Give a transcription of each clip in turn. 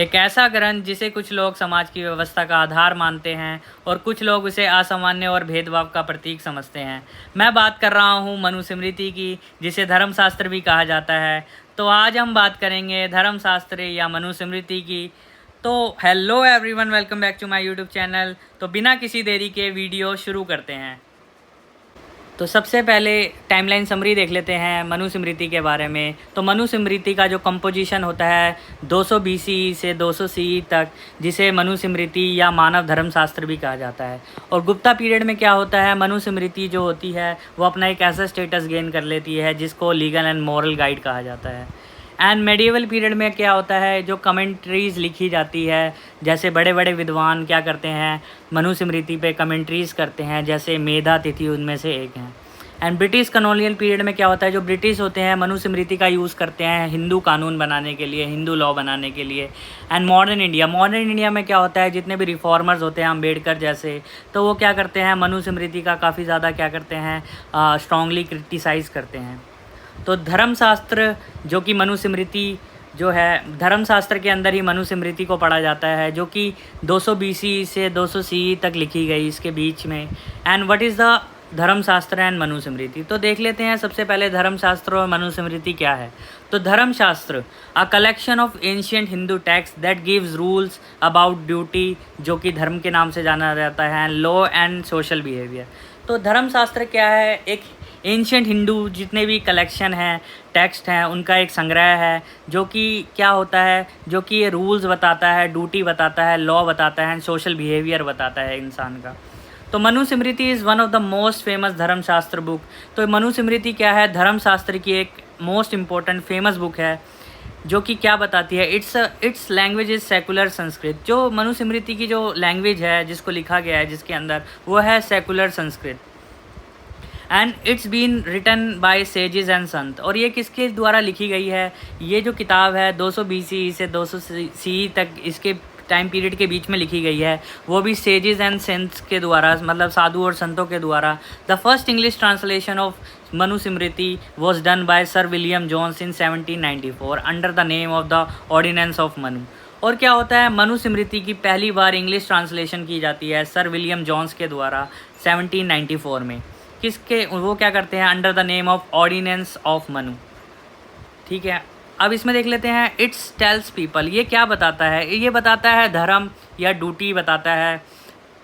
एक ऐसा ग्रंथ जिसे कुछ लोग समाज की व्यवस्था का आधार मानते हैं और कुछ लोग उसे असामान्य और भेदभाव का प्रतीक समझते हैं। मैं बात कर रहा हूँ मनुस्मृति की, जिसे धर्मशास्त्र भी कहा जाता है। तो आज हम बात करेंगे धर्मशास्त्र या मनुस्मृति की। तो hello everyone, welcome back to my YouTube channel. तो बिना किसी देरी के वीडियो शुरू करते हैं। तो सबसे पहले टाइमलाइन समरी देख लेते हैं मनुस्मृति के बारे में। तो मनुस्मृति का जो कंपोजिशन होता है 200 BC से 200 CE तक, जिसे मनुस्मृति या मानव धर्मशास्त्र भी कहा जाता है। और गुप्ता पीरियड में क्या होता है, मनुस्मृति जो होती है वो अपना एक ऐसा स्टेटस गेन कर लेती है जिसको लीगल एंड मॉरल गाइड कहा जाता है। एंड मेडिवल पीरियड में क्या होता है, जो कमेंट्रीज़ लिखी जाती है, जैसे बड़े बड़े विद्वान क्या करते हैं, मनुस्मृति पे कमेंट्रीज़ करते हैं, जैसे मेधा तिथि उनमें से एक हैं। एंड ब्रिटिश कॉलोनियल पीरियड में क्या होता है, जो ब्रिटिश होते हैं मनुस्मृति का यूज़ करते हैं हिंदू कानून बनाने के लिए, हिंदू लॉ बनाने के लिए। एंड मॉडर्न इंडिया में क्या होता है, जितने भी रिफॉर्मर्स होते हैं अम्बेडकर जैसे, तो वो क्या करते हैं, मनुस्मृति का काफ़ी ज़्यादा क्या करते हैं, स्ट्रांगली क्रिटिसाइज़ करते हैं। तो धर्मशास्त्र जो कि मनुस्मृति जो है, धर्मशास्त्र के अंदर ही मनुस्मृति को पढ़ा जाता है, जो कि 200 BC से 200 CE तक लिखी गई, इसके बीच में। एंड व्हाट इज़ द धर्मशास्त्र एंड मनुस्मृति। तो देख लेते हैं सबसे पहले धर्मशास्त्र और मनुस्मृति क्या है। तो धर्मशास्त्र a collection of ancient Hindu text that gives rules about duty, जो कि धर्म के नाम से जाना जाता है, लॉ एंड सोशल बिहेवियर। तो धर्मशास्त्र क्या है, एक एंशिएंट हिंदू जितने भी कलेक्शन हैं, टेक्स्ट हैं, उनका एक संग्रह है, जो कि क्या होता है, जो कि ये रूल्स बताता है, ड्यूटी बताता है, लॉ बताता है, सोशल बिहेवियर बताता है इंसान का। तो Manusmriti is one of the most famous धर्मशास्त्र बुक। तो मनुस्मृति क्या है, धर्मशास्त्र की एक मोस्ट इम्पोर्टेंट फेमस बुक है, जो कि क्या बताती है, it's language is secular Sanskrit. जो मनुस्मृति की जो लैंग्वेज है, जिसको लिखा गया है जिसके अंदर, वो है secular Sanskrit. And it's been written by sages and sant. और ये किसके द्वारा लिखी गई है, ये जो किताब है 200 BC से 200 CE तक, इसके टाइम पीरियड के बीच में लिखी गई है, वो भी सेजेस एंड सेंट्स के द्वारा, मतलब साधु और संतों के द्वारा। The first English translation of Manusmriti was done by sir William Jones in 1794 under the name of the ordinance of Manu. और क्या होता है, मनुस्मृति की पहली बार इंग्लिश ट्रांसलेशन की जाती है सर विलियम जोन्स के द्वारा 1794 में। किसके, वो क्या करते हैं, under the name of ordinance of Manu. ठीक है, अब इसमें देख लेते हैं इट्स टेल्स पीपल। ये क्या बताता है, ये बताता है धर्म या ड्यूटी बताता है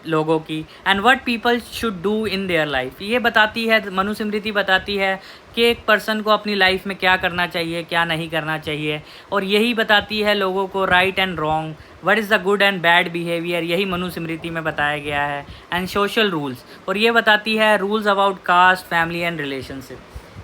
लोगों की। And what people should do in their life. ये बताती है, मनुस्मृति बताती है कि एक पर्सन को अपनी लाइफ में क्या करना चाहिए, क्या नहीं करना चाहिए। और यही बताती है लोगों को right and wrong, what is the good and bad behaviour, यही मनुस्मृति में बताया गया है। एंड सोशल रूल्स, और ये बताती है rules about cast, family and relationship.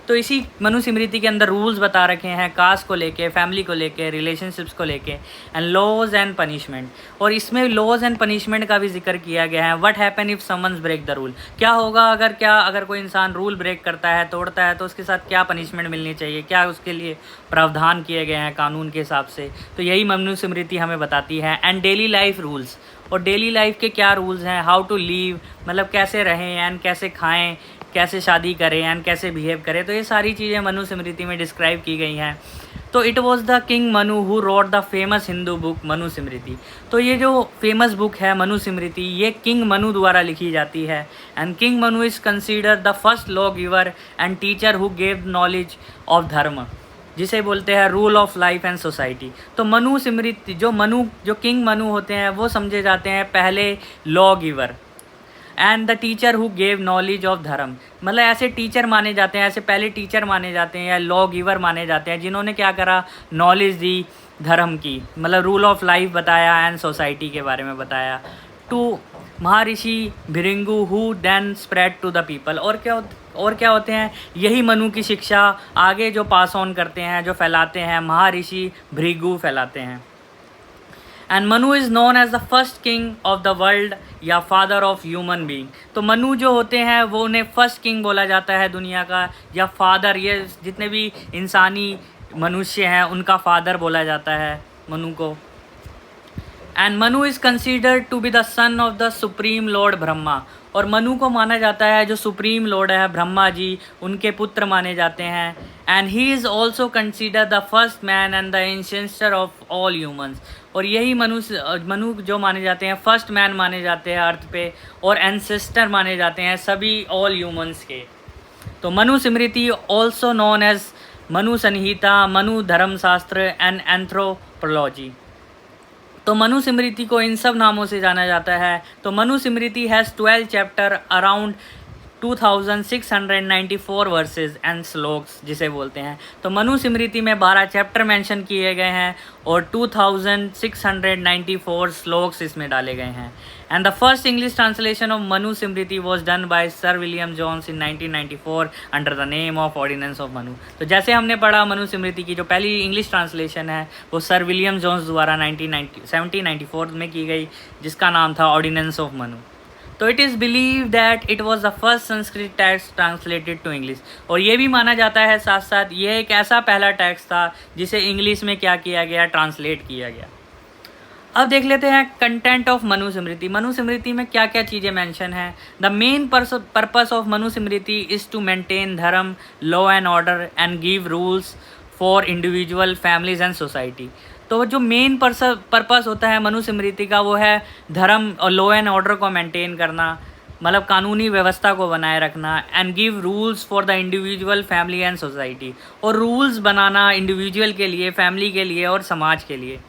तो इसी मनुस्मृति के अंदर रूल्स बता रखे हैं कास्ट को लेके, फैमिली को लेके, रिलेशनशिप्स को लेके। एंड लॉज एंड पनिशमेंट, और इसमें लॉज एंड पनिशमेंट का भी जिक्र किया गया है। What happen if someone break the rule, क्या होगा अगर कोई इंसान रूल ब्रेक करता है, तोड़ता है, तो उसके साथ क्या पनिशमेंट मिलनी चाहिए, क्या उसके लिए प्रावधान किए गए हैं कानून के हिसाब से। तो यही मनुस्मृति हमें बताती है। एंड डेली लाइफ रूल्स, और डेली लाइफ के क्या रूल्स हैं, हाउ टू लीव, मतलब कैसे रहें, एंड कैसे खाएं, कैसे शादी करें, एंड कैसे बिहेव करें। तो ये सारी चीज़ें मनुस्मृति में डिस्क्राइब की गई हैं। तो it was the king Manu who wrote the famous Hindu book Manusmriti. तो ये जो फेमस बुक है मनुस्मृति, ये किंग मनु द्वारा लिखी जाती है। And king Manu is consider the first law giver and teacher who gave knowledge of धर्म, जिसे बोलते हैं rule of life and society. तो मनुस्मृति जो किंग मनु होते हैं, वो समझे जाते हैं पहले law giver and the teacher who gave knowledge of धर्म। मतलब ऐसे टीचर माने जाते हैं, ऐसे पहले टीचर माने जाते हैं या लॉ गिवर माने जाते हैं, जिन्होंने क्या करा, नॉलेज दी धर्म की, मतलब रूल ऑफ लाइफ बताया एंड सोसाइटी के बारे में बताया। To Maharshi Bhrigu who then spread to the people. और क्या होते हैं, यही मनु की शिक्षा आगे जो पास ऑन करते हैं, जो फैलाते हैं, महर्षि भृगु फैलाते हैं। And Manu is known as the first king of the world या फादर ऑफ ह्यूमन बीइंग। तो मनु जो होते हैं वो उन्हें फर्स्ट किंग बोला जाता है दुनिया का, या फादर, ये जितने भी इंसानी मनुष्य हैं उनका फादर बोला जाता है मनु को। And Manu is considered to be the son of the supreme lord Brahma. और मनु को माना जाता है जो सुप्रीम लॉर्ड है ब्रह्मा जी, उनके पुत्र माने जाते हैं। And he is also consider the first man and the ancestor of all humans. और यही मनु जो माने जाते हैं फर्स्ट मैन माने जाते हैं अर्थ पे, और एंसेस्टर माने जाते हैं सभी ऑल ह्यूमंस के। तो मनु स्मृति ऑल्सो नोन एज मनु संहिता, मनु धर्मशास्त्र एंड एंथ्रोपोलॉजी। तो मनु स्मृति को इन सब नामों से जाना जाता है। तो Manu Smriti has 12 chapter around 2694 verses and shlokas जिसे बोलते हैं। तो मनु स्मृति में 12 चैप्टर मेंशन किए गए हैं और 2694 श्लोक्स इसमें डाले गए हैं। And the first English translation of Manu Smriti was done by sir William Jones in 1994 under the name of ordinance of Manu. तो जैसे हमने पढ़ा मनु स्मृति की जो पहली इंग्लिश ट्रांसलेशन है वो सर विलियम जोन्स द्वारा 1794 में की गई, जिसका नाम था ऑर्डिनेंस ऑफ मनु। तो it is believe that it was the first Sanskrit text translated to English, और ये भी माना जाता है साथ साथ ये एक ऐसा पहला टेक्स्ट था जिसे इंग्लिश में क्या किया गया, ट्रांसलेट किया गया। अब देख लेते हैं कंटेंट ऑफ मनु स्मृति। मनु स्मृति में क्या क्या चीज़ें मेंशन हैं। The main purpose of Manu Smriti is to maintain dharma, law and order and give rules for individual, families and society. तो जो मेन पर्पस होता है मनु स्मृति का वो है धर्म और लॉ एंड ऑर्डर को मेंटेन करना, मतलब कानूनी व्यवस्था को बनाए रखना, and give rules for the individual, family and society, और रूल्स बनाना इंडिविजुअल के लिए, फैमिली के लिए और समाज के लिए।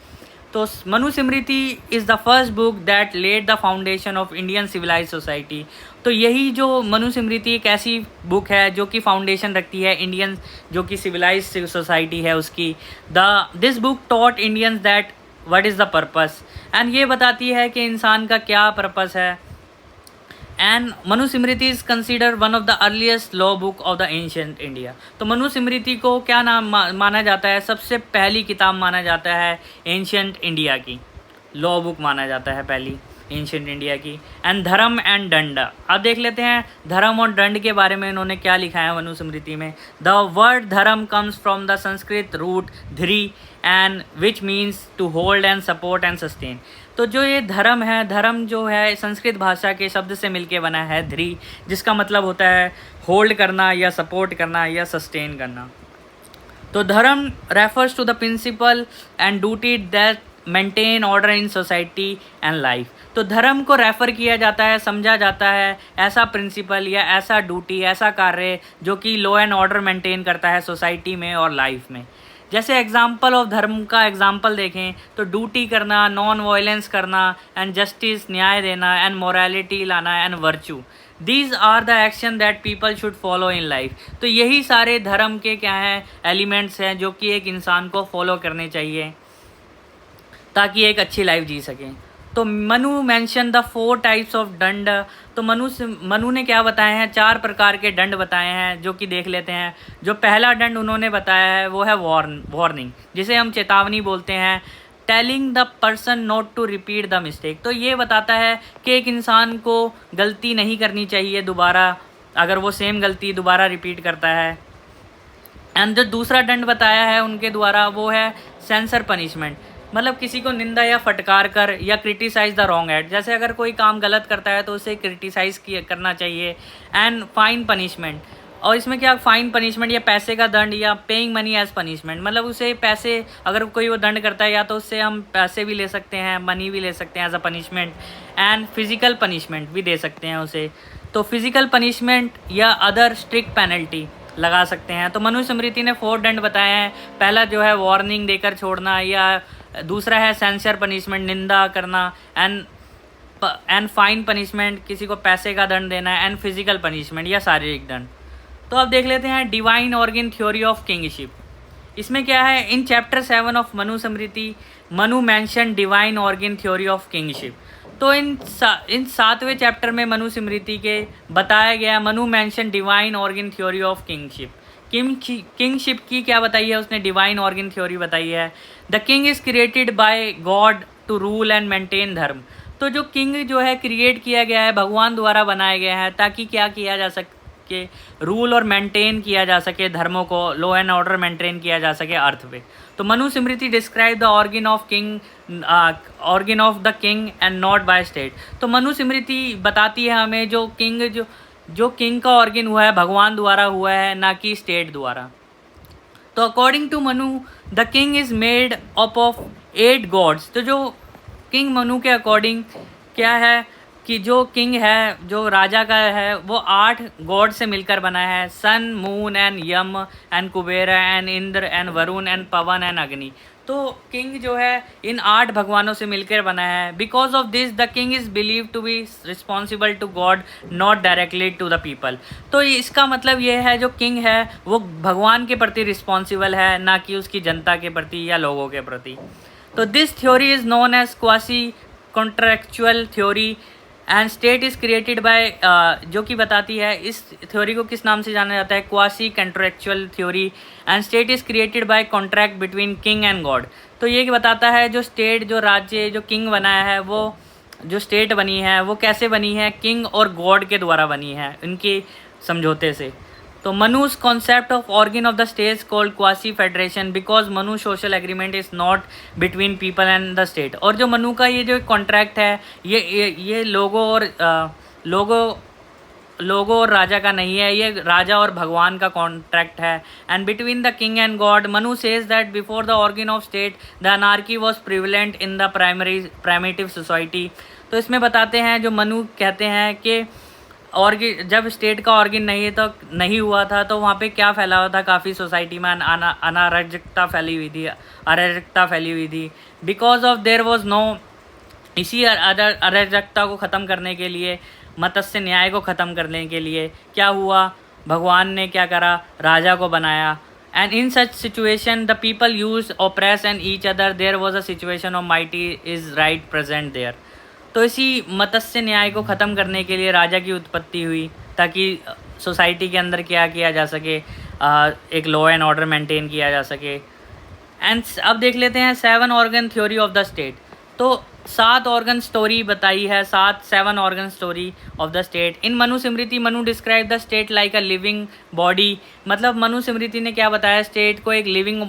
तो Manu Smriti is the first book that laid the foundation of Indian civilise society. तो यही जो मनु स्मृति एक ऐसी बुक है जो कि फाउंडेशन रखती है इंडियन जो कि सिविलाइज सोसाइटी है उसकी। This book taught Indians that what is the purpose, and ये बताती है कि इंसान का क्या पर्पस है। And Manu Smriti is consider one of the earliest law book of the ancient India. तो मनु स्मृति को क्या नाम माना जाता है, सबसे पहली किताब माना जाता है एंशिएंट इंडिया की, लॉ बुक माना जाता है पहली एंशिएंट इंडिया की। एंड धर्म एंड दंड, अब देख लेते हैं धर्म और दंड के बारे में इन्होंने क्या लिखा है मनु स्मृति में। The word dharma comes from the Sanskrit root dhri and which means to hold and support and sustain. तो जो ये धर्म है, धर्म जो है संस्कृत भाषा के शब्द से मिलके बना है ध्री, जिसका मतलब होता है होल्ड करना या सपोर्ट करना या सस्टेन करना। तो dharma refers to the principle and duty that maintain order in society and life. तो धर्म को रेफ़र किया जाता है, समझा जाता है ऐसा प्रिंसिपल या ऐसा ड्यूटी, ऐसा कार्य जो कि लॉ एंड ऑर्डर मेंटेन करता है सोसाइटी में और लाइफ में। जैसे एग्जाम्पल ऑफ धर्म का एग्जाम्पल देखें तो ड्यूटी करना, नॉन वायलेंस करना, एंड जस्टिस न्याय देना, एंड मोरालिटी लाना, and virtue. These are the action that people should follow in life. तो यही सारे धर्म के क्या हैं, एलिमेंट्स हैं जो कि एक इंसान को फॉलो करने चाहिए ताकि एक अच्छी लाइफ जी सकें। तो Manu mention the 4 types of दंड। तो मनु ने क्या बताए हैं, 4 प्रकार के दंड बताए हैं जो कि देख लेते हैं। जो पहला दंड उन्होंने बताया है वो है वार्निंग, जिसे हम चेतावनी बोलते हैं। Telling the person not to repeat the mistake. तो ये बताता है कि एक इंसान को गलती नहीं करनी चाहिए दोबारा, अगर वो सेम गलती दोबारा रिपीट करता है। एंड जो दूसरा दंड बताया है उनके द्वारा वो है सेंसर पनिशमेंट, मतलब किसी को निंदा या फटकार कर या क्रिटिसाइज द रॉन्ग एक्ट। जैसे अगर कोई काम गलत करता है तो उसे क्रिटिसाइज करना चाहिए। एंड फाइन पनिशमेंट, और इसमें क्या फ़ाइन पनिशमेंट या पैसे का दंड या पेइंग मनी एज पनिशमेंट, मतलब उसे पैसे, अगर कोई वो दंड करता है या तो उससे हम पैसे भी ले सकते हैं, मनी भी ले सकते हैं as a punishment. And physical punishment भी दे सकते हैं उसे। तो फिज़िकल पनिशमेंट या अदर स्ट्रिक्ट पेनल्टी लगा सकते हैं। तो मनु स्मृति ने 4 दंड बताए हैं। पहला जो है वार्निंग देकर छोड़ना, या दूसरा है सेंसर पनिशमेंट, निंदा करना, एंड फाइन पनिशमेंट, किसी को पैसे का दंड देना, एंड फिजिकल पनिशमेंट या शारीरिक दंड। तो अब देख लेते हैं divine organ theory of kingship. इसमें क्या है, in chapter 7 of Manu Smriti Manu mention divine organ theory of kingship. तो इन 7वें चैप्टर में मनु स्मृति के बताया गया Manu mention divine organ theory of kingship. Kingship की क्या बताई है उसने, डिवाइन ऑर्गन थ्योरी बताई है। The king is created by God to rule and maintain dharma. तो जो किंग जो है क्रिएट किया गया है, भगवान द्वारा बनाया गया है ताकि क्या किया जा सके, रूल और मेंटेन किया जा सके धर्मों को, लॉ एंड ऑर्डर मेंटेन किया जा सके अर्थ पे। तो Manu Smriti describe the organ of the king and not by state. तो मनु स्मृति बताती है हमें जो किंग का ऑर्गन हुआ है भगवान द्वारा हुआ है, ना कि स्टेट द्वारा। तो according to Manu the king is made up of 8 gods. तो जो किंग मनु के अकॉर्डिंग क्या है कि जो किंग है, जो राजा का है, वो 8 गॉड से मिलकर बना है, sun, moon and Yama and Kubera and Indra and Varuna and Pavan and Agni. तो किंग जो है इन 8 भगवानों से मिलकर बना है। Because of this the king is believe to be responsible to God, not directly to the people. तो इसका मतलब ये है जो किंग है वो भगवान के प्रति रिस्पॉन्सिबल है, ना कि उसकी जनता के प्रति या लोगों के प्रति। तो this theory is known as quasi contractual theory and state is created by, जो कि बताती है इस थ्योरी को किस नाम से जाना जाता है, quasi contractual theory and state is created bye contract between king and God. तो ये बताता है जो स्टेट, जो राज्य, जो किंग बनाया है, वो जो स्टेट बनी है वो कैसे बनी है, किंग और गॉड के द्वारा बनी है, इनके समझौते से। तो मनु's concept of organ of the state is called quasi federation because Manu social agreement is not between people and the state। और जो मनु का ये जो कॉन्ट्रैक्ट है ये लोगों और राजा का नहीं है, ये राजा और भगवान का कॉन्ट्रैक्ट है। And between the king and God Manu says that before the organ of state the anarchy was prevalent in the primitive society. तो इसमें बताते हैं, जो मनु कहते हैं कि ऑर्गन, जब स्टेट का ऑर्गन नहीं हुआ था तो वहाँ पे क्या फैला हुआ था, काफ़ी सोसाइटी में अराजकता फैली हुई थी। Because of there was no, इसी अराजकता को ख़त्म करने के लिए, मत्स्य न्याय को ख़त्म करने के लिए क्या हुआ, भगवान ने क्या करा, राजा को बनाया। And in such situation the people use oppress and each other, there was a situation of mighty is right present there. तो इसी मत्स्य न्याय को ख़त्म करने के लिए राजा की उत्पत्ति हुई, ताकि सोसाइटी के अंदर क्या किया जा सके, एक लॉ एंड ऑर्डर मेंटेन किया जा सके। एंड अब देख लेते हैं 7 organ theory of the state. तो 7 ऑर्गन स्टोरी बताई है, 7 organ story of the state. In Manusmriti Manu describe the state like a living body. मतलब मनुस्मृति ने क्या बताया, स्टेट को एक लिविंग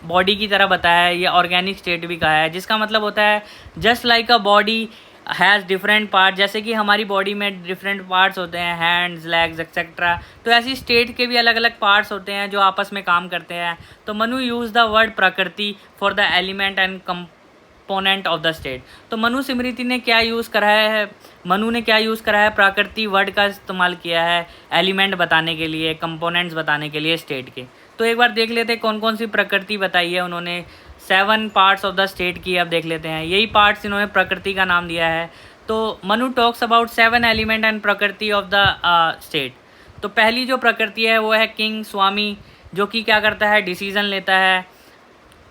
बॉडी की तरह बताया है, या ऑर्गेनिक स्टेट भी कहा है, जिसका मतलब होता है just like a body has different part, जैसे कि हमारी बॉडी में डिफरेंट पार्ट्स होते हैं, हैंड्स, लेग्स एक्सेट्रा। तो ऐसी स्टेट के भी अलग अलग पार्ट्स होते हैं जो आपस में काम करते हैं। तो मनु यूज़ द वर्ड प्रकृति for the element and component of the state. तो मनुस्मृति ने क्या यूज़ कराया है, मनु ने क्या यूज़ करा है, प्रकृति वर्ड का इस्तेमाल किया है एलिमेंट बताने के लिए, कंपोनेंट्स बताने के लिए स्टेट के। तो एक बार देख लेते हैं कौन कौन सी प्रकृति बताई है उन्होंने। 7 पार्ट्स ऑफ द स्टेट की अब देख लेते हैं, यही पार्ट्स इन्होंने प्रकृति का नाम दिया है। तो Manu talks about 7 element and प्रकृति ऑफ द स्टेट। तो पहली जो प्रकृति है वो है किंग, स्वामी, जो कि क्या करता है, डिसीजन लेता है।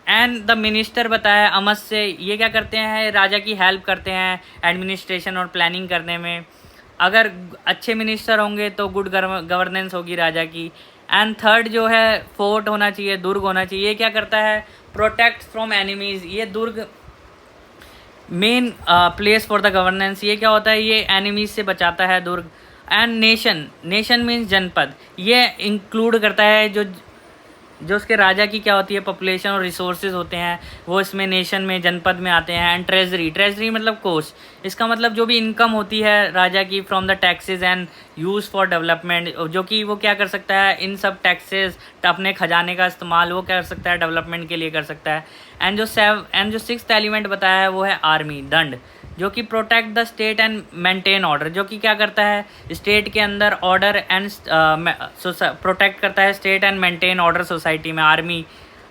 एंड द मिनिस्टर बताया अमस से, ये क्या करते हैं, राजा की हेल्प करते हैं एडमिनिस्ट्रेशन और प्लानिंग करने में। अगर अच्छे मिनिस्टर होंगे तो गुड गवर्नेंस होगी राजा की। एंड थर्ड जो है फोर्ट होना चाहिए, दुर्ग होना चाहिए। ये क्या करता है, प्रोटेक्ट फ्रॉम एनिमीज़। ये durg main place for the governance. ये क्या होता है, ये एनिमीज़ से बचाता है दुर्ग। एंड नेशन मीन्स जनपद। ये इंक्लूड करता है जो उसके राजा की क्या होती है, पॉपुलेशन और रिसोर्सेज होते हैं, वो इसमें नेशन में, जनपद में आते हैं। एंड ट्रेजरी मतलब कोष। इसका मतलब जो भी इनकम होती है राजा की from the taxes and use for development, जो कि वो क्या कर सकता है, इन सब टैक्सेस अपने खजाने का इस्तेमाल वो कर सकता है, डेवलपमेंट के लिए कर सकता है। एंड जो 6th एलिमेंट बताया है वो है आर्मी, दंड, जो कि protect the state and maintain order, जो कि क्या करता है, स्टेट के अंदर ऑर्डर एंड प्रोटेक्ट करता है state and maintain order society में। आर्मी,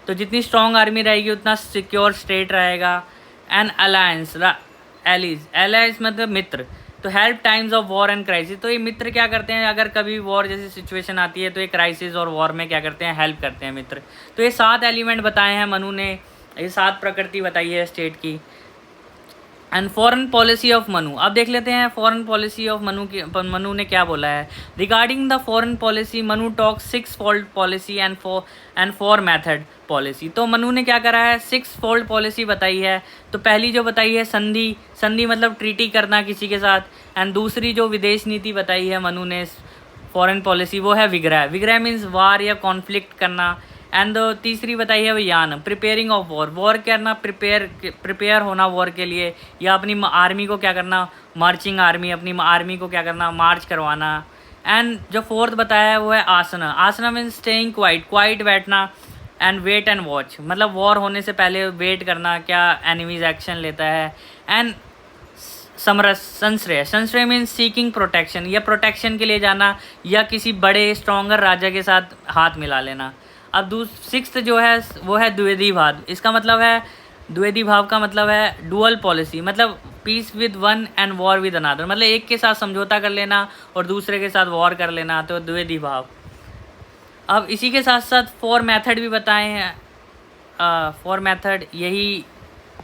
तो जितनी स्ट्रॉन्ग आर्मी रहेगी उतना सिक्योर स्टेट रहेगा। एंड अलायंस, एलाइज मतलब मित्र, तो help times of war and crisis. तो ये मित्र क्या करते हैं, अगर कभी वॉर जैसी सिचुएशन आती है तो ये क्राइसिस और वॉर में क्या करते हैं, हेल्प करते हैं मित्र। तो ये 7 एलिमेंट बताए हैं मनु ने, ये 7 प्रकृति बताई है स्टेट की। And foreign policy of Manu. अब देख लेते हैं फॉरेन पॉलिसी ऑफ मनु ने क्या बोला है। Regarding the foreign policy Manu talk 6 fold policy and 4 method policy. तो मनु ने क्या करा है, 6 फोल्ड पॉलिसी बताई है। तो पहली जो बताई है संधि मतलब ट्रीटी करना किसी के साथ। एंड दूसरी जो विदेश नीति बताई है मनु ने फॉरेन पॉलिसी, वो है विग्रह मीन्स वार या कॉन्फ्लिक्ट करना। एंड तीसरी बताई है वो यान, प्रिपेयरिंग ऑफ वॉर करना, प्रिपेयर होना वॉर के लिए, या अपनी आर्मी को क्या करना, मार्चिंग आर्मी, अपनी आर्मी को क्या करना, मार्च करवाना। एंड जो 4th बताया है वो है आसना मीन्स स्टेइंग क्वाइट बैठना। एंड वेट एंड वॉच, मतलब वॉर होने से पहले वेट करना क्या एनिमीज एक्शन लेता है। एंड संश्रय, संश्रय मीन्स सीकिंग प्रोटेक्शन, या प्रोटेक्शन के लिए जाना या किसी बड़े स्ट्रॉन्गर राजा के साथ हाथ मिला लेना। अब सिक्स्थ जो है वो है द्विवेदी भाव। इसका मतलब है, द्विवेदी भाव का मतलब है डुअल पॉलिसी, मतलब peace with one and war with another, मतलब एक के साथ समझौता कर लेना और दूसरे के साथ वॉर कर लेना, तो द्विवेदी भाव। अब इसी के साथ साथ 4 मेथड भी बताए हैं। 4 मेथड, यही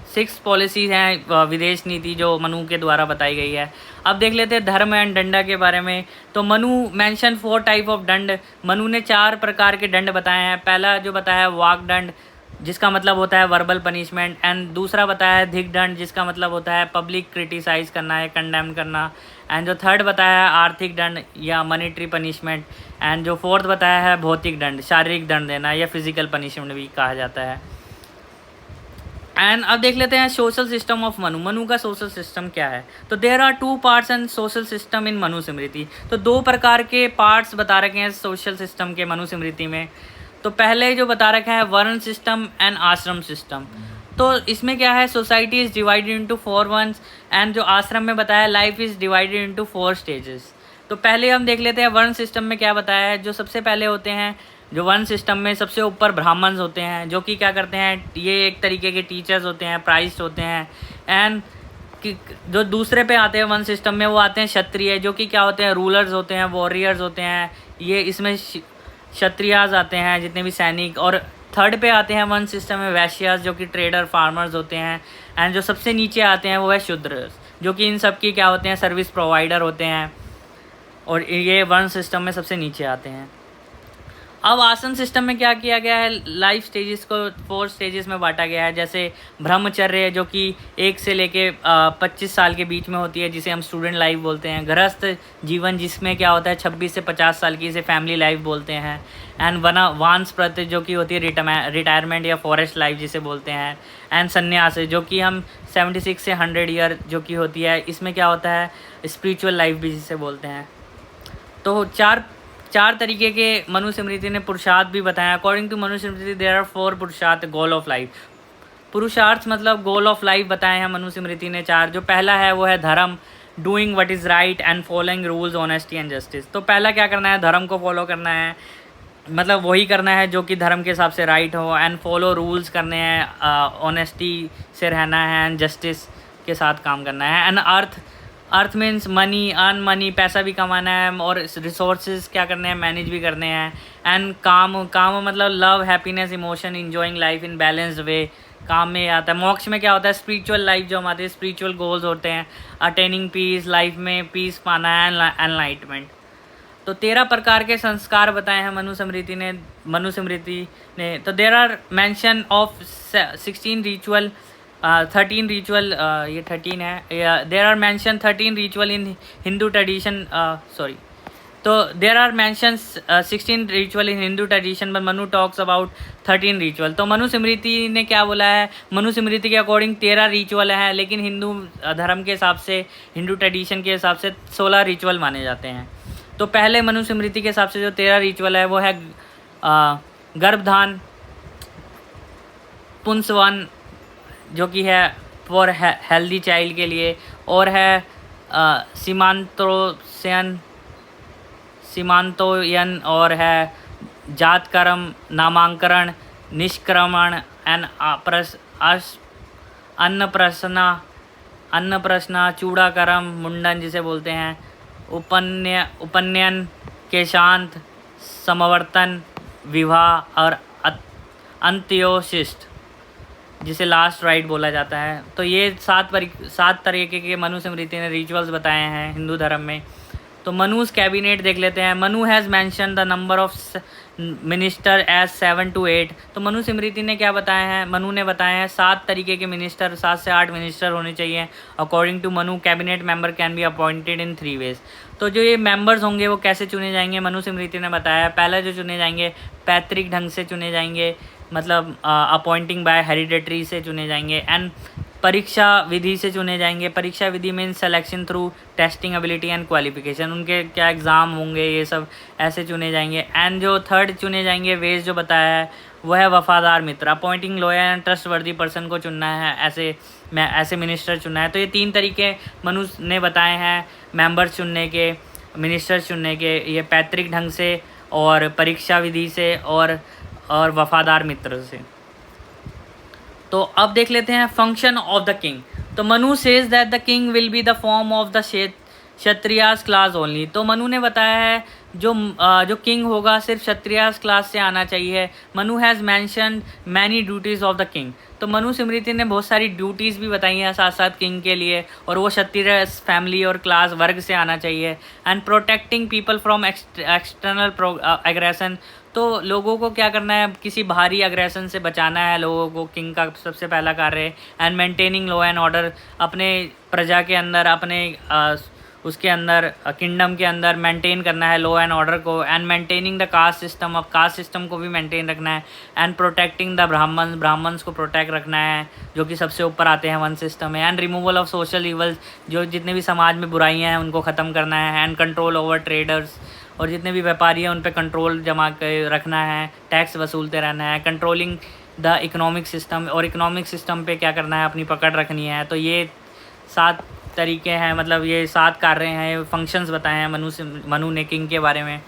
6 पॉलिसीज़ हैं विदेश नीति जो मनु के द्वारा बताई गई है। अब देख लेते हैं धर्म एंड डंडा के बारे में। तो मनु मेंशन 4 टाइप ऑफ दंड, मनु ने 4 प्रकार के दंड बताए हैं। पहला जो बताया है वाक दंड, जिसका मतलब होता है वर्बल पनिशमेंट। एंड दूसरा बताया है धिक दंड, जिसका मतलब होता है पब्लिक क्रिटिसाइज करना है, कंडेम करना। एंड जो थर्ड बताया है आर्थिक दंड या मॉनेटरी पनिशमेंट। एंड जो फोर्थ बताया है भौतिक दंड, शारीरिक दंड देना या फिजिकल पनिशमेंट भी कहा जाता है। एंड अब देख लेते हैं social system of Manu, Manu का सोशल सिस्टम क्या है। तो there are 2 parts and social system in Manu Smriti. तो 2 प्रकार के पार्ट्स बता रखे हैं सोशल सिस्टम के मनु स्मृति में। तो पहले जो बता रखा है वर्ण सिस्टम एंड आश्रम सिस्टम। तो इसमें क्या है, society is divided into 4 ones, एंड जो आश्रम में बताया life is divided into 4 stages. तो पहले हम देख लेते हैं वर्ण सिस्टम में क्या बताया है। जो सबसे पहले होते हैं, जो वर्ण सिस्टम में सबसे ऊपर ब्राह्मण्स होते हैं, जो कि क्या करते हैं, ये एक तरीके के टीचर्स होते हैं, प्राइस्ट होते हैं। एंड जो दूसरे पे आते हैं वर्ण सिस्टम में, वो आते हैं क्षत्रिय, जो कि क्या होते हैं, रूलर्स होते हैं, वॉरियर्स होते हैं। ये इसमें क्षत्रियाज आते हैं, जितने भी सैनिक। और थर्ड पे आते हैं वन सिस्टम में वैश्यास, जो कि ट्रेडर फार्मर्स होते हैं। एंड जो सबसे नीचे आते हैं वो है शूद्र, जो कि इन सब की क्या होते हैं, सर्विस प्रोवाइडर होते हैं। और ये वन सिस्टम में सबसे नीचे आते हैं। अब आसन सिस्टम में क्या किया गया है, लाइफ स्टेजेस को 4 स्टेजेस में बांटा गया है। जैसे ब्रह्मचर्य, जो कि 1 से लेके 25 साल के बीच में होती है, जिसे हम स्टूडेंट लाइफ बोलते हैं। गृहस्थ जीवन, जिसमें क्या होता है 26 से 50 साल की, इसे फैमिली लाइफ बोलते हैं। एंड वानप्रस्थ, जो कि होती है रिटायरमेंट या फॉरेस्ट लाइफ जिसे बोलते हैं। एंड संन्यास, जो कि हम 76 से 100 ईयर जो कि होती है, इसमें क्या होता है स्पिरिचुअल लाइफ भी जिसे बोलते हैं। तो चार तरीके के मनु स्मृति ने पुरुषार्थ भी बताया। According to Manu Smriti there are 4 पुरुषार्थ गोल ऑफ लाइफ। पुरुषार्थ मतलब गोल ऑफ लाइफ बताए हैं मनु स्मृति ने 4। जो पहला है वो है धर्म, doing what is right and following rules, honesty and justice. तो पहला क्या करना है, धर्म को फॉलो करना है, मतलब वही करना है जो कि धर्म के हिसाब से राइट हो। एंड फॉलो रूल्स करने हैं, ऑनेस्टी से रहना है, एंड जस्टिस के साथ काम करना है। And earth means money, earn money, पैसा भी कमाना है, और रिसोर्सेज क्या करने हैं, मैनेज भी करने हैं। एंड काम मतलब love, happiness, emotion, enjoying life in balanced way, काम में आता है। मोक्ष में क्या होता है, स्पिरिचुअल लाइफ जो हमारे स्पिरिचुअल गोल्स होते हैं, अटेनिंग पीस, लाइफ में पीस पाना है, एनलाइटमेंट। तो 13 प्रकार के संस्कार बताए हैं मनु स्मृति ने। तो there are mention of 16 ritual, 13 ritual, ये 13 है। There are mention 13 ritual in Hindu tradition, तो there are mention 16 ritual in Hindu tradition, but Manu talks about 13 ritual. तो मनु स्मृति ने क्या बोला है, मनु स्मृति के अकॉर्डिंग 13 रिचुअल हैं, लेकिन हिंदू धर्म के हिसाब से, हिंदू ट्रेडिशन के हिसाब से 16 रिचुअल माने जाते हैं। तो पहले मनु स्मृति के हिसाब से जो 13 रिचुअल है वो है गर्भधान, पुंसवन, जो कि है फॉर हेल्दी चाइल्ड के लिए, और है सीमांतोयन, और है जातकर्म, नामांकरण, निष्क्रमण, एंड अन्नप्रश्न, चूड़ाकर्म, मुंडन जिसे बोलते हैं, उपनयन, केशांत, समवर्तन, विवाह, और अंत्योशिष्ट जिसे लास्ट राइट बोला जाता है। तो ये 7 तरीके के मनु स्मृति ने रिचुअल्स बताए हैं हिंदू धर्म में। तो मनुज कैबिनेट देख लेते हैं। Manu has mention the number of minister as 7 to 8। तो मनु स्मृति ने क्या बताया है, मनु ने बताया है 7 तरीके के मिनिस्टर, 7 से 8 मिनिस्टर होने चाहिए। According to Manu, cabinet member can be appointed in 3 ways। तो जो ये मेंबर्स होंगे वो कैसे चुने जाएंगे, मनु स्मृति ने बताया। पहला जो चुने जाएंगे पैतृक ढंग से चुने जाएंगे, मतलब अपॉइंटिंग बाय हेरिडेटरी से चुने जाएंगे। एंड परीक्षा विधि से चुने जाएंगे। Pariksha vidhi means selection through testing ability and qualification, उनके क्या एग्ज़ाम होंगे, ये सब ऐसे चुने जाएंगे। एंड जो थर्ड चुने जाएंगे वेज जो बताया है वो है वफादार मित्र। Appointing loyal and trustworthy person को चुनना है, ऐसे मिनिस्टर चुनना है। तो ये 3 तरीके मनु ने बताए हैं मेंबर्स चुनने के, मिनिस्टर चुनने के, ये पैतृक ढंग से और परीक्षा विधि से और वफादार मित्र से। तो अब देख लेते हैं फंक्शन ऑफ द किंग। तो Manu says that the king will be the form of the Kshatriyas class only. तो मनु ने बताया है जो किंग होगा सिर्फ क्षत्रियास क्लास से आना चाहिए। Manu has mentioned many duties of the king. तो मनु स्मृति ने बहुत सारी ड्यूटीज़ भी बताई हैं साथ साथ किंग के लिए, और वो क्षत्रिय फैमिली और क्लास वर्ग से आना चाहिए। And protecting people from external aggression. तो लोगों को क्या करना है, किसी बाहरी अग्रेशन से बचाना है लोगों को, किंग का सबसे पहला कार्य है। And maintaining law and order, अपने प्रजा के अंदर, अपने उसके अंदर किंगडम के अंदर मेंटेन करना है लॉ एंड ऑर्डर को। And maintaining the caste system, अब कास्ट सिस्टम को भी मेंटेन रखना है। एंड प्रोटेक्टिंग द ब्राह्मण्स को प्रोटेक्ट रखना है जो कि सबसे ऊपर आते हैं वन सिस्टम में। And removal of social evils, जो जितने भी समाज में बुराइयां हैं उनको ख़त्म करना है। एंड कंट्रोल ओवर ट्रेडर्स, और जितने भी व्यापारी हैं उन पर कंट्रोल जमा कर रखना है, टैक्स वसूलते रहना है। कंट्रोलिंग द इकोनॉमिक सिस्टम, और इकोनॉमिक सिस्टम पे क्या करना है, अपनी पकड़ रखनी है। तो ये 7 तरीके हैं, मतलब ये 7 कार्य हैं, फंक्शंस बताए हैं मनु ने किंग के बारे में।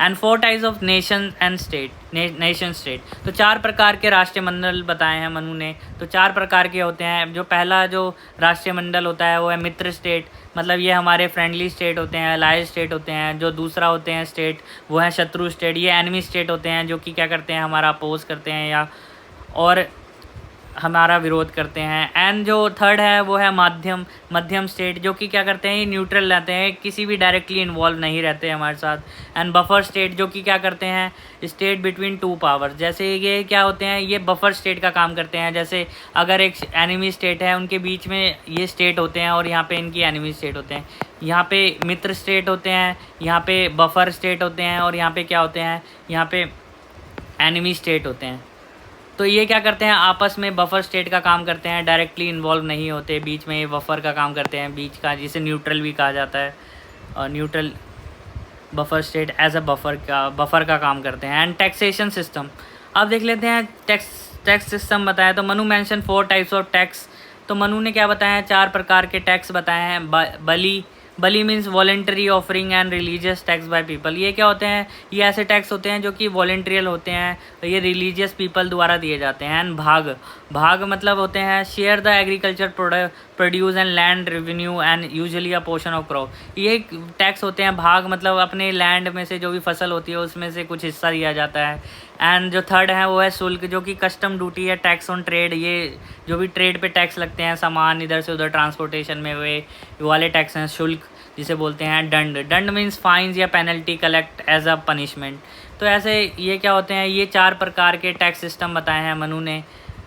And 4 types of nation and state, nation state. तो 4 प्रकार के राष्ट्रमंडल बताए हैं मनु ने। तो 4 प्रकार के होते हैं। जो पहला जो राष्ट्रमंडल होता है वो है मित्र स्टेट, मतलब ये हमारे फ्रेंडली स्टेट होते हैं, अलाइज स्टेट होते हैं। जो दूसरा होते हैं स्टेट वो है शत्रु स्टेट, ये एनिमी स्टेट होते हैं जो कि क्या करते हैं, हमारा अपोज करते हैं या और हमारा विरोध करते हैं। एंड जो थर्ड है वो है मध्यम स्टेट, जो कि क्या करते हैं, ये न्यूट्रल रहते हैं, किसी भी डायरेक्टली इन्वॉल्व नहीं रहते हमारे साथ। एंड बफर स्टेट, जो कि क्या करते हैं, स्टेट बिटवीन 2 पावर्स। जैसे ये क्या होते हैं, ये बफर स्टेट का काम करते हैं। जैसे अगर एक एनिमी स्टेट है, उनके बीच में ये स्टेट होते हैं और यहाँ पे इनकी एनिमी स्टेट होते हैं। यहाँ पे मित्र स्टेट होते हैं, यहाँ पे बफर स्टेट होते हैं, और यहाँ पे क्या होते हैं, यहाँ पे एनिमी स्टेट होते हैं। तो ये क्या करते हैं, आपस में बफर स्टेट का काम करते हैं, डायरेक्टली इन्वॉल्व नहीं होते, बीच में ये बफर का काम करते हैं, बीच का, जिसे न्यूट्रल भी कहा जाता है। और neutral buffer state as a buffer का काम करते हैं। एंड टैक्सेशन सिस्टम, अब देख लेते हैं टैक्स सिस्टम बताया। तो Manu mention 4 types of tax. तो मनु ने क्या बताया है, 4 प्रकार के टैक्स बताए हैं। Bali means voluntary offering and religious tax by people. ये क्या होते हैं, ये ऐसे टैक्स होते हैं जो कि वॉलेंट्रियल होते हैं, तो ये रिलीजियस पीपल द्वारा दिए जाते हैं। एंड भाग मतलब होते हैं share the agriculture produce and land revenue and usually a portion of crop. ये टैक्स होते हैं, भाग मतलब अपने लैंड में से जो भी फसल होती है उसमें से कुछ हिस्सा दिया जाता है। एंड जो थर्ड है वो है शुल्क, जो कि कस्टम ड्यूटी है, टैक्स ऑन ट्रेड। ये जो भी ट्रेड पे टैक्स लगते हैं, सामान इधर से उधर ट्रांसपोर्टेशन में, वे वाले टैक्स हैं। शुल्क जिसे बोलते हैं दंड मीन्स फाइन्स या penalty collect as a punishment. तो ऐसे ये क्या होते हैं, ये 4 प्रकार के टैक्स सिस्टम बताए हैं मनु ने।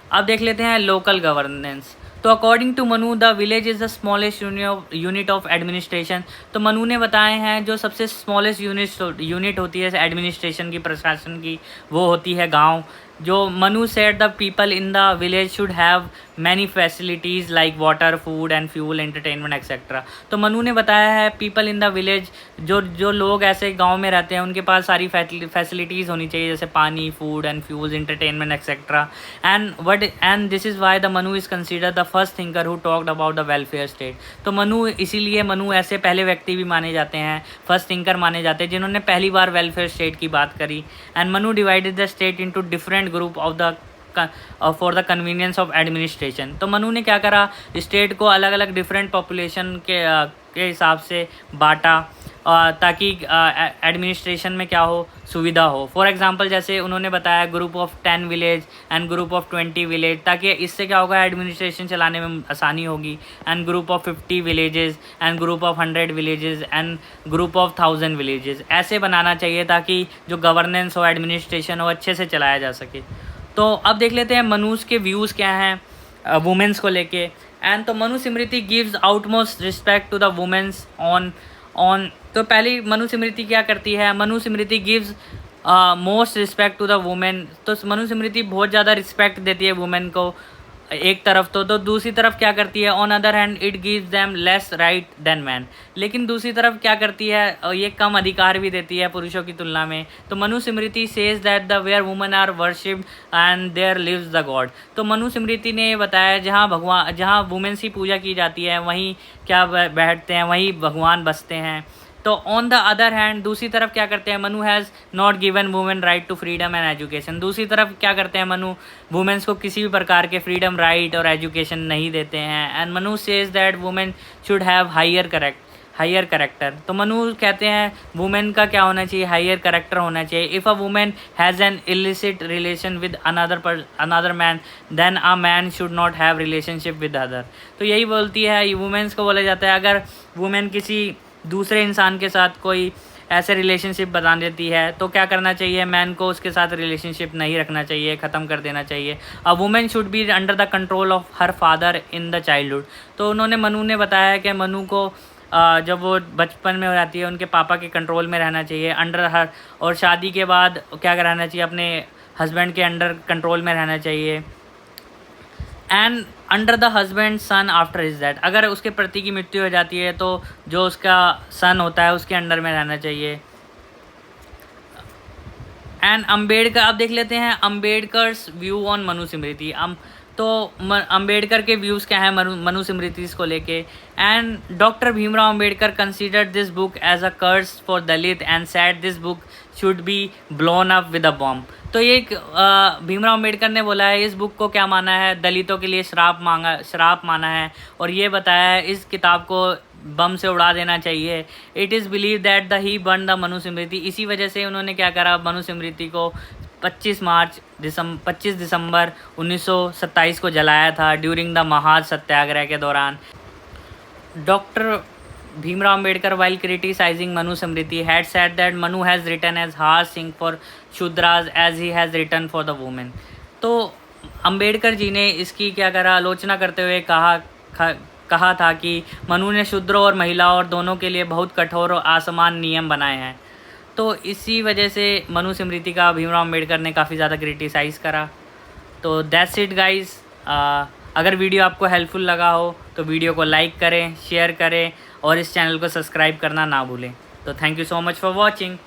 अब देख लेते हैं लोकल गवर्नेंस। तो according to Manu the village is the smallest unit of administration. तो मनु ने बताए हैं जो सबसे स्मॉलेस्ट यूनिट होती है एडमिनिस्ट्रेशन की, प्रशासन की, वो होती है गांव। जो Manu said the people in the village should have many facilities like water, food and fuel, entertainment etcetera. तो मनु ने बताया है पीपल इन द विलेज, जो लोग ऐसे गांव में रहते हैं उनके पास सारी फैसिलिटीज़ होनी चाहिए, जैसे पानी, food and fuels, entertainment etcetera. And this is why the Manu is consider the first thinker who talked about the welfare state. तो इसीलिए मनु ऐसे पहले व्यक्ति भी माने जाते हैं, फर्स्ट थिंकर माने जाते हैं जिन्होंने पहली बार वेलफेयर स्टेट की बात करी। And Manu divided the state into different group of the for the convenience of administration. तो मनु ने क्या करा, स्टेट को अलग अलग डिफरेंट पॉपुलेशन के हिसाब से बांटा, ताकि एडमिनिस्ट्रेशन में क्या हो, सुविधा हो। फॉर एग्जांपल जैसे उन्होंने बताया group of 10 village and group of 20 village, ताकि इससे क्या होगा, एडमिनिस्ट्रेशन चलाने में आसानी होगी। And group of 50 villages and group of 100 villages and group of 1000 villages, ऐसे बनाना चाहिए ताकि जो गवर्नेंस हो, एडमिनिस्ट्रेशन हो, अच्छे से चलाया जा सके। तो अब देख लेते हैं मनुज के व्यूज़ क्या हैं वुमेंस को लेके। एंड तो Manu Smriti gives outmost respect to the womens on. तो पहली मनु स्मृति क्या करती है, Manu Smriti gives most respect to the women. तो मनु स्मृति बहुत ज़्यादा रिस्पेक्ट देती है वुमेन को। एक तरफ तो दूसरी तरफ क्या करती है, on other hand it gives them less right than man. लेकिन दूसरी तरफ क्या करती है, ये कम अधिकार भी देती है पुरुषों की तुलना में। तो Manusmriti says that the where women are worshipped and there lives the God. तो मनुस्मृति ने बताया जहाँ वुमेन्स की पूजा की जाती है वहीं क्या बैठते हैं, वहीं भगवान बसते हैं। तो ऑन द अदर हैंड दूसरी तरफ क्या करते हैं, Manu has not given women right to freedom and education. दूसरी तरफ क्या करते हैं, मनु वुमेन्स को किसी भी प्रकार के फ्रीडम, राइट और एजुकेशन नहीं देते हैं। And Manu says that women should have higher character. तो मनु कहते हैं वुमेन का क्या होना चाहिए, हायर करेक्टर होना चाहिए। If a women has an illicit relation with another man then a man should not have relationship with other. तो यही बोलती है, वुमेन्स को बोला जाता है अगर वुमेन किसी दूसरे इंसान के साथ कोई ऐसे रिलेशनशिप बता देती है तो क्या करना चाहिए, मैन को उसके साथ रिलेशनशिप नहीं रखना चाहिए, ख़त्म कर देना चाहिए। A women should be under the control of her father in the childhood. तो मनु ने बताया कि मनु को जब वो बचपन में हो जाती है उनके पापा के कंट्रोल में रहना चाहिए, अंडर हर, और शादी के बाद क्या रहना चाहिए, अपने हस्बैंड के अंडर कंट्रोल में रहना चाहिए। And under the husband son after his death. अगर उसके पति की मृत्यु हो जाती है तो जो उसका सन होता है उसके अंडर में रहना चाहिए। एंड अम्बेडकर, अब देख लेते हैं अम्बेडकर्स व्यू ऑन मनुस्मृति। तो अम्बेडकर के व्यूज़ क्या हैं मनुस्मृति को लेके। And doctor Bhimrao Ambedkar considered this book as a curse for Dalit and said this book should be blown up with a bomb. तो ये भीमराव अम्बेडकर ने बोला है इस बुक को क्या माना है, दलितों के लिए श्राप माना है, और ये बताया है इस किताब को बम से उड़ा देना चाहिए। It is believe that the he burn the Manusmriti. इसी वजह से उन्होंने क्या करा, मनुस्मृति को 25 दिसंबर 1927 को जलाया था ड्यूरिंग द महाज सत्याग्रह के दौरान। Doctor Bhimrao Ambedkar, while criticizing Manusmriti, had said that Manu has written as harsh thing for Shudras as he has written for the women. तो अम्बेडकर जी ने इसकी क्या करा, आलोचना करते हुए कहा था कि मनु ने शूद्रों और महिलाओं और दोनों के लिए बहुत कठोर और असमान नियम बनाए हैं। तो इसी वजह से मनुस्मृति का भीमराव अम्बेडकर ने काफ़ी ज़्यादा क्रिटिसाइज़ करा। तो दैट्स इट गाइज। अगर वीडियो आपको हेल्पफुल लगा हो तो वीडियो को लाइक करें, शेयर करें और इस चैनल को सब्सक्राइब करना ना भूलें। तो thank you so much for watching.